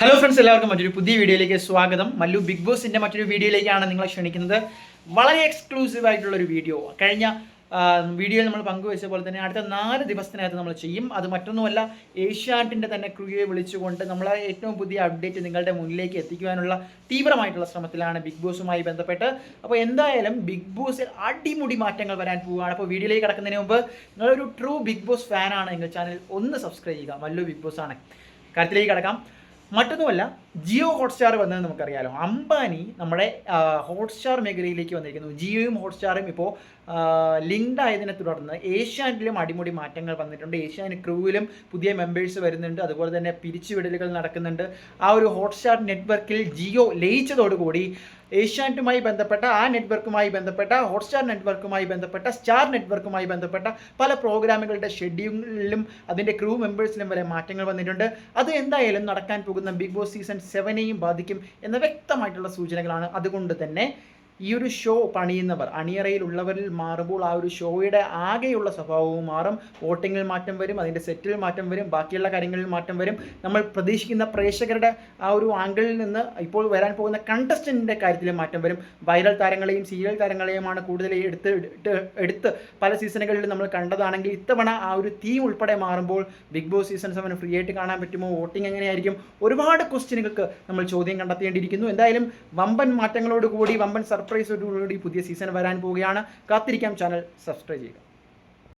Hello friends, എല്ലാവർക്കും മറ്റൊരു പുതിയ വീഡിയോയിലേക്ക് സ്വാഗതം. മല്ലു ബിഗ് ബോസിൻ്റെ മറ്റൊരു വീഡിയോയിലേക്കാണ് നിങ്ങളെ ക്ഷണിക്കുന്നത്. വളരെ എക്സ്ക്ലൂസീവ് ആയിട്ടുള്ളൊരു വീഡിയോ. കഴിഞ്ഞ വീഡിയോയിൽ നമ്മൾ പങ്കുവെച്ച പോലെ തന്നെ അടുത്ത 4 ദിവസത്തിനകത്ത് നമ്മൾ ചെയ്യും. അത് മറ്റൊന്നുമല്ല, ഏഷ്യാനെറ്റിൻ്റെ തന്നെ ക്രൂയെ വിളിച്ചുകൊണ്ട് നമ്മളെ ഏറ്റവും പുതിയ അപ്ഡേറ്റ് നിങ്ങളുടെ മുന്നിലേക്ക് എത്തിക്കുവാനുള്ള തീവ്രമായിട്ടുള്ള ശ്രമത്തിലാണ് ബിഗ് ബോസുമായി ബന്ധപ്പെട്ട്. അപ്പോൾ എന്തായാലും ബിഗ് ബോസിൽ അടിമുടി മാറ്റങ്ങൾ വരാൻ പോവുകയാണ്. അപ്പോൾ വീഡിയോയിലേക്ക് കിടക്കുന്നതിന് മുമ്പ് നിങ്ങളൊരു ട്രൂ ബിഗ് ബോസ് ഫാനാണ് എങ്കിൽ ചാനൽ ഒന്ന് സബ്സ്ക്രൈബ് ചെയ്യുക. മല്ലു ബിഗ് ബോസ് ആണ്. കാര്യത്തിലേക്ക് കിടക്കാം. മറ്റൊന്നുമല്ല, ജിയോ ഹോട്ട്സ്റ്റാർ വന്നത് നമുക്കറിയാലോ. അംബാനി നമ്മുടെ ഹോട്ട്സ്റ്റാർ മേഖലയിലേക്ക് വന്നിരിക്കുന്നു. ജിയോയും ഹോട്ട്സ്റ്റാറും ഇപ്പോൾ ലിങ്ക്ഡ് ആയതിനെ തുടർന്ന് ഏഷ്യാനെറ്റിലും അടിമുടി മാറ്റങ്ങൾ വന്നിട്ടുണ്ട്. ഏഷ്യാനെറ്റ് ക്രൂവിലും പുതിയ മെമ്പേഴ്സ് വരുന്നുണ്ട്. അതുപോലെ തന്നെ പിരിച്ചുവിടലുകൾ നടക്കുന്നുണ്ട്. ആ ഒരു ഹോട്ട്സ്റ്റാർ നെറ്റ്വർക്കിൽ ജിയോ ലയിച്ചതോടുകൂടി ഏഷ്യാനെറ്റുമായി ബന്ധപ്പെട്ട ആ നെറ്റ്വർക്കുമായി ബന്ധപ്പെട്ട ഹോട്ട്സ്റ്റാർ നെറ്റ്വർക്കുമായി ബന്ധപ്പെട്ട സ്റ്റാർ നെറ്റ്വർക്കുമായി ബന്ധപ്പെട്ട പല പ്രോഗ്രാമുകളുടെ ഷെഡ്യൂളിലും അതിൻ്റെ ക്രൂ മെമ്പേഴ്സിലും വരെ മാറ്റങ്ങൾ വന്നിട്ടുണ്ട്. അത് എന്തായാലും നടക്കാൻ പോകുന്ന ബിഗ് ബോസ് സീസൺ 7നെയും ബാധിക്കും എന്ന വ്യക്തമായിട്ടുള്ള സൂചനകളാണ്. അതുകൊണ്ട് തന്നെ ഈ ഒരു ഷോ പണിയുന്നവർ അണിയറയിലുള്ളവരിൽ മാറുമ്പോൾ ആ ഒരു ഷോയുടെ ആകെയുള്ള സ്വഭാവവും മാറും. വോട്ടിങ്ങിൽ മാറ്റം വരും, അതിൻ്റെ സെറ്റിൽ മാറ്റം വരും, ബാക്കിയുള്ള കാര്യങ്ങളിൽ മാറ്റം വരും. നമ്മൾ പ്രതീക്ഷിക്കുന്ന പ്രേക്ഷകരുടെ ആ ഒരു ആംഗിളിൽ നിന്ന് ഇപ്പോൾ വരാൻ പോകുന്ന കണ്ടസ്റ്റൻറ്റിൻ്റെ കാര്യത്തിൽ മാറ്റം വരും. വൈറൽ താരങ്ങളെയും സീരിയൽ താരങ്ങളെയുമാണ് കൂടുതൽ എടുത്ത് പല സീസണുകളിൽ നമ്മൾ കണ്ടതാണെങ്കിൽ ഇത്തവണ ആ ഒരു തീം ഉൾപ്പെടെ മാറുമ്പോൾ ബിഗ് ബോസ് സീസൺ 7 ഫ്രീ ആയിട്ട് കാണാൻ പറ്റുമോ? വോട്ടിംഗ് എങ്ങനെയായിരിക്കും? ഒരുപാട് ക്വസ്റ്റ്യനുകൾക്ക് നമ്മൾ ചോദ്യം കണ്ടെത്തേണ്ടിയിരിക്കുന്നു. എന്തായാലും വമ്പൻ മാറ്റങ്ങളോടുകൂടി വമ്പൻ സർപ്രൈസോടുകൂടി പുതിയ സീസൺ വരാൻ പോവുകയാണ്. കാത്തിരിക്കാം. ചാനൽ സബ്സ്ക്രൈബ് ചെയ്യുക.